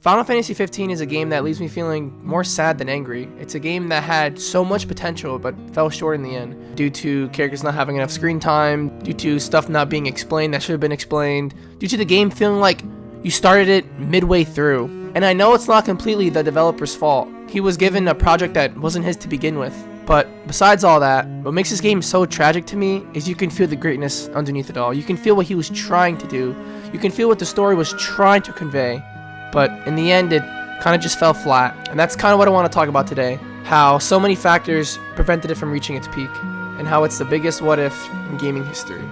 Final Fantasy 15 is a game that leaves me feeling more sad than angry. It's a game that had so much potential but fell short in the end due to characters not having enough screen time, due to stuff not being explained that should have been explained, due to the game feeling like you started it midway through. And I know it's not completely the developer's fault. He was given a project that wasn't his to begin with. But besides all that, what makes this game so tragic to me is you can feel the greatness underneath it all. You can feel what he was trying to do. You can feel what the story was trying to convey. But in the end, it kind of just fell flat. And that's kind of what I want to talk about today. How so many factors prevented it from reaching its peak. And how it's the biggest what if in gaming history.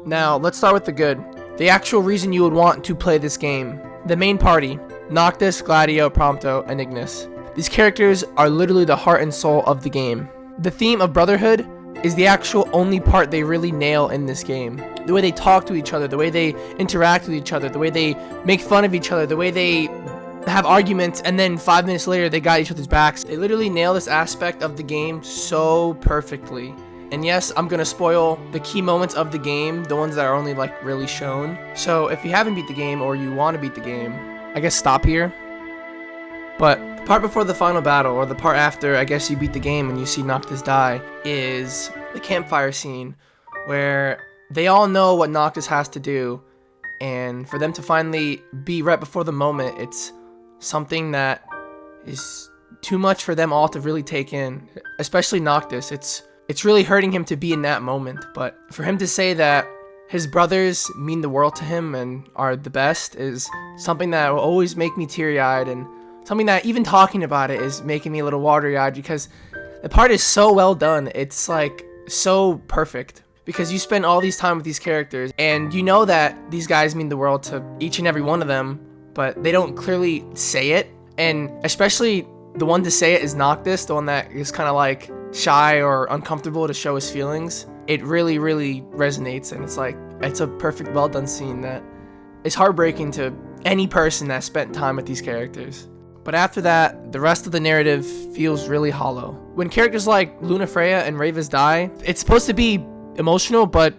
Now, let's start with the good. The actual reason you would want to play this game. The main party, Noctis, Gladio, Prompto, and Ignis. These characters are literally the heart and soul of the game. The theme of brotherhood is the actual only part they really nail in this game. The way they talk to each other, the way they interact with each other, the way they make fun of each other, the way they have arguments and then 5 minutes later they got each other's backs. They literally nail this aspect of the game so perfectly. And yes, I'm gonna spoil the key moments of the game, the ones that are only like really shown. So if you haven't beat the game or you want to beat the game, I guess stop here. But the part before the final battle, or the part after I guess you beat the game and you see Noctis die, is the campfire scene where they all know what Noctis has to do, and for them to finally be right before the moment, it's something that is too much for them all to really take in, especially Noctis. It's really hurting him to be in that moment, but for him to say that his brothers mean the world to him and are the best is something that will always make me teary-eyed, and something that even talking about it is making me a little watery-eyed because the part is so well done. It's like so perfect because you spend all these time with these characters and you know that these guys mean the world to each and every one of them, but they don't clearly say it. And especially the one to say it is Noctis, the one that is kind of like shy or uncomfortable to show his feelings. It really, really resonates, and it's a perfect, well done scene that is heartbreaking to any person that spent time with these characters. But after that, the rest of the narrative feels really hollow. When characters like Lunafreya and Ravus die, it's supposed to be emotional, but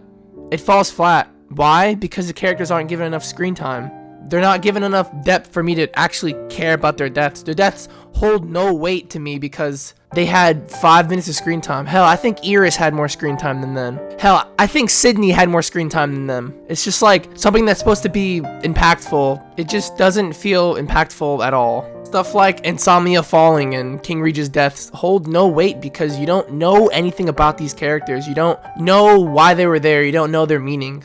it falls flat. Why? Because the characters aren't given enough screen time. They're not given enough depth for me to actually care about their deaths. Their deaths hold no weight to me because they had 5 minutes of screen time. Hell, I think Iris had more screen time than them. Hell, I think Sydney had more screen time than them. It's just like something that's supposed to be impactful. It just doesn't feel impactful at all. Stuff like Insomnia falling and King Regis' deaths hold no weight because you don't know anything about these characters. You don't know why they were there. You don't know their meaning.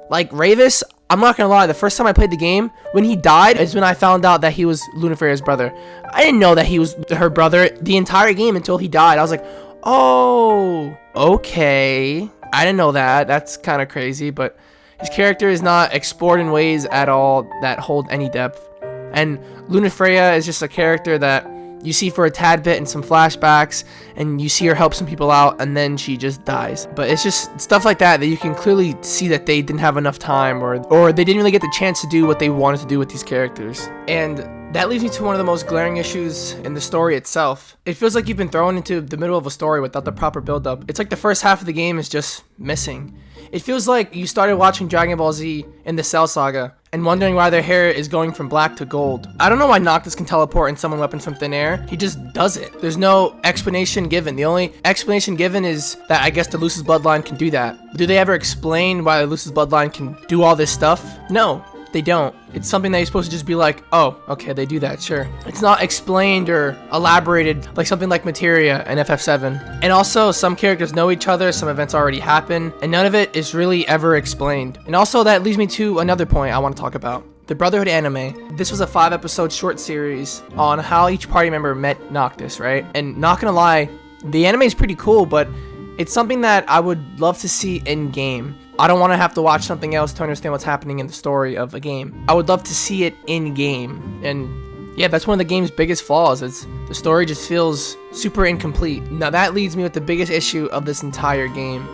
Like Ravus, I'm not gonna lie, the first time I played the game, when he died is when I found out that he was Lunafreya's brother. I didn't know that he was her brother the entire game until he died. I was like, oh, okay. I didn't know that. That's kind of crazy, but his character is not explored in ways at all that hold any depth. And Lunafreya is just a character that you see for a tad bit in some flashbacks, and you see her help some people out, and then she just dies. But it's just stuff like that you can clearly see that they didn't have enough time, or they didn't really get the chance to do what they wanted to do with these characters. And that leads me to one of the most glaring issues in the story itself. It feels like you've been thrown into the middle of a story without the proper build-up. It's like the first half of the game is just missing. It feels like you started watching Dragon Ball Z in the Cell Saga and wondering why their hair is going from black to gold. I don't know why Noctis can teleport and summon weapons from thin air. He just does it. There's no explanation given. The only explanation given is that I guess the Lucis bloodline can do that. But do they ever explain why the Lucis bloodline can do all this stuff? No. They don't. It's something that you're supposed to just be like, oh, okay, they do that, sure. It's not explained or elaborated like something like Materia and FF7. And also, some characters know each other, some events already happen, and none of it is really ever explained. And also, that leads me to another point I want to talk about. The Brotherhood anime. This was a 5-episode short series on how each party member met Noctis, right? And not gonna lie, the anime is pretty cool, but it's something that I would love to see in-game. I don't want to have to watch something else to understand what's happening in the story of a game. I would love to see it in-game. And yeah, that's one of the game's biggest flaws. It's the story just feels super incomplete. Now that leads me with the biggest issue of this entire game.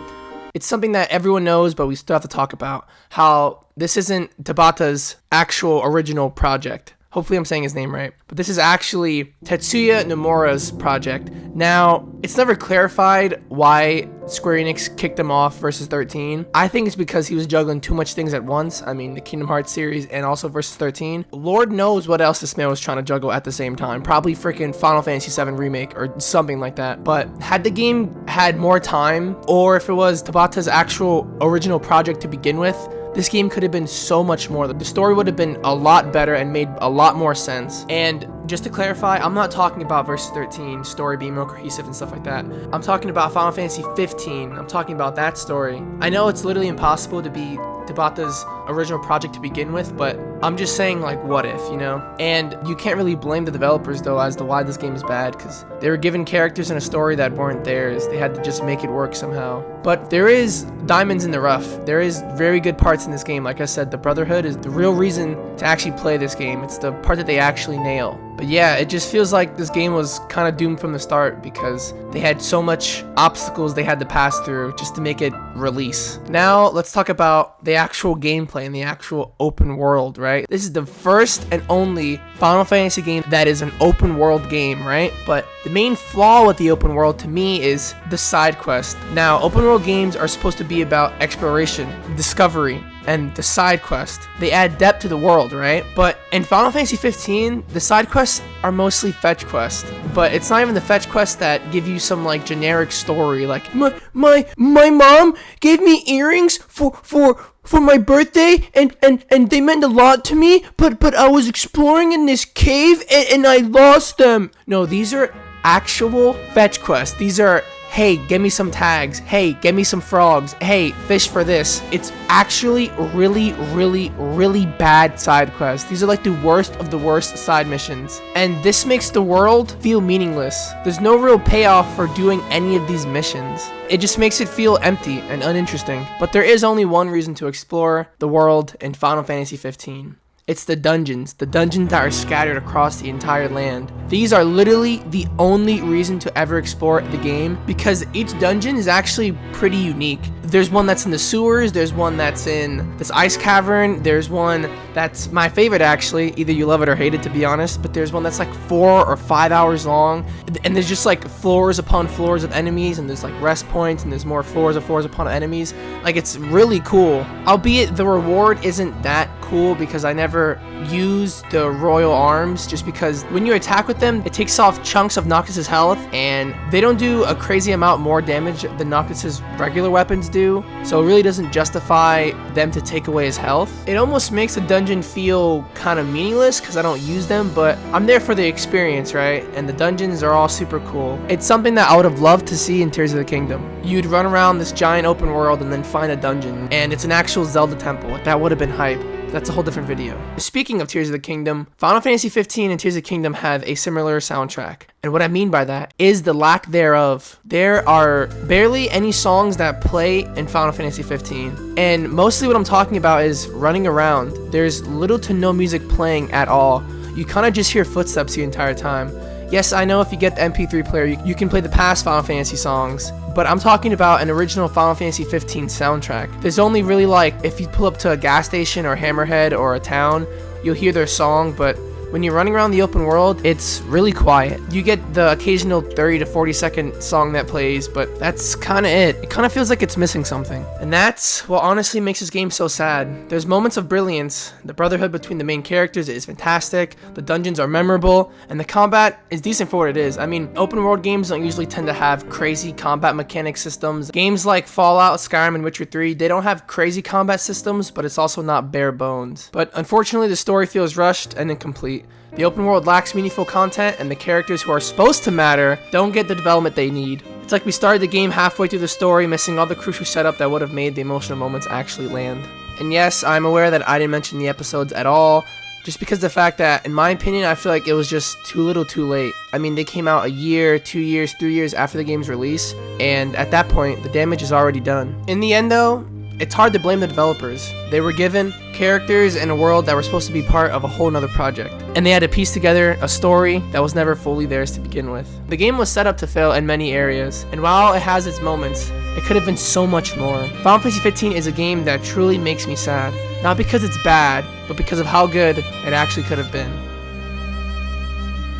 It's something that everyone knows, but we still have to talk about. How this isn't Tabata's actual original project. Hopefully I'm saying his name right. But this is actually Tetsuya Nomura's project. Now, it's never clarified why Square Enix kicked him off Versus 13. I think it's because he was juggling too much things at once. I mean, the Kingdom Hearts series and also Versus 13. Lord knows what else this man was trying to juggle at the same time. Probably freaking Final Fantasy VII Remake or something like that. But had the game had more time, or if it was Tabata's actual original project to begin with, this game could have been so much more. The story would have been a lot better and made a lot more sense. And just to clarify, I'm not talking about Versus 13 story being more cohesive and stuff like that. I'm talking about Final Fantasy 15. I'm talking about that story. I know it's literally impossible to be Tabata's original project to begin with, but I'm just saying, like, what if, you know? And you can't really blame the developers, though, as to why this game is bad, because they were given characters in a story that weren't theirs. They had to just make it work somehow. But there is diamonds in the rough. There is very good parts in this game. Like I said, the Brotherhood is the real reason to actually play this game. It's the part that they actually nail. But yeah, it just feels like this game was kind of doomed from the start because they had so much obstacles they had to pass through just to make it release. Now, let's talk about the actual gameplay and the actual open world, right? This is the first and only Final Fantasy game that is an open world game, right? But the main flaw with the open world to me is the side quest. Now, open world games are supposed to be about exploration, discovery, and the side quest. They add depth to the world, right? But in Final Fantasy 15, the side quests are mostly fetch quests. But it's not even the fetch quests that give you some like generic story, like my mom gave me earrings for my birthday and they meant a lot to me, but I was exploring in this cave and I lost them. No, these are actual fetch quests. These are, hey, give me some tags. Hey, give me some frogs. Hey, fish for this. It's actually really, really, really bad side quests. These are like the worst of the worst side missions. And this makes the world feel meaningless. There's no real payoff for doing any of these missions. It just makes it feel empty and uninteresting. But there is only one reason to explore the world in Final Fantasy 15. It's the dungeons that are scattered across the entire land. These are literally the only reason to ever explore the game because each dungeon is actually pretty unique. There's one that's in the sewers, there's one that's in this ice cavern, there's one that's my favorite actually, either you love it or hate it to be honest, but there's one that's like 4 or 5 hours long, and there's just like floors upon floors of enemies, and there's like rest points, and there's more floors upon enemies. Like, it's really cool, albeit the reward isn't that cool because I never use the royal arms, just because when you attack with them, it takes off chunks of Noctis's health, and they don't do a crazy amount more damage than Noctis's regular weapons do, so it really doesn't justify them to take away his health. It almost makes the dungeon feel kind of meaningless because I don't use them, but I'm there for the experience, right? And the dungeons are all super cool. It's something that I would have loved to see in Tears of the Kingdom. You'd run around this giant open world and then find a dungeon, and it's an actual Zelda temple. That would have been hype. That's a whole different video. Speaking of Tears of the Kingdom, Final Fantasy 15 and Tears of the Kingdom have a similar soundtrack. And what I mean by that is the lack thereof. There are barely any songs that play in Final Fantasy 15. And mostly what I'm talking about is running around. There's little to no music playing at all. You kind of just hear footsteps the entire time. Yes, I know if you get the MP3 player, you can play the past Final Fantasy songs, but I'm talking about an original Final Fantasy 15 soundtrack. There's only really, like, if you pull up to a gas station or Hammerhead or a town, you'll hear their song, but when you're running around the open world, it's really quiet. You get the occasional 30 to 40 second song that plays, but that's kind of it. It kind of feels like it's missing something. And that's what honestly makes this game so sad. There's moments of brilliance. The brotherhood between the main characters is fantastic. The dungeons are memorable, and the combat is decent for what it is. I mean, open world games don't usually tend to have crazy combat mechanic systems. Games like Fallout, Skyrim, and Witcher 3, they don't have crazy combat systems, but it's also not bare bones. But unfortunately, the story feels rushed and incomplete. The open world lacks meaningful content, and the characters who are supposed to matter don't get the development they need. It's like we started the game halfway through the story, missing all the crucial setup that would have made the emotional moments actually land. And yes, I'm aware that I didn't mention the episodes at all, just because of the fact that, in my opinion, I feel like it was just too little too late. I mean, they came out a year, 2 years, 3 years after the game's release, and at that point, the damage is already done. In the end though, it's hard to blame the developers. They were given characters in a world that were supposed to be part of a whole nother project, and they had to piece together a story that was never fully theirs to begin with. The game was set up to fail in many areas, and while it has its moments, it could have been so much more. Final Fantasy 15 is a game that truly makes me sad, not because it's bad, but because of how good it actually could have been.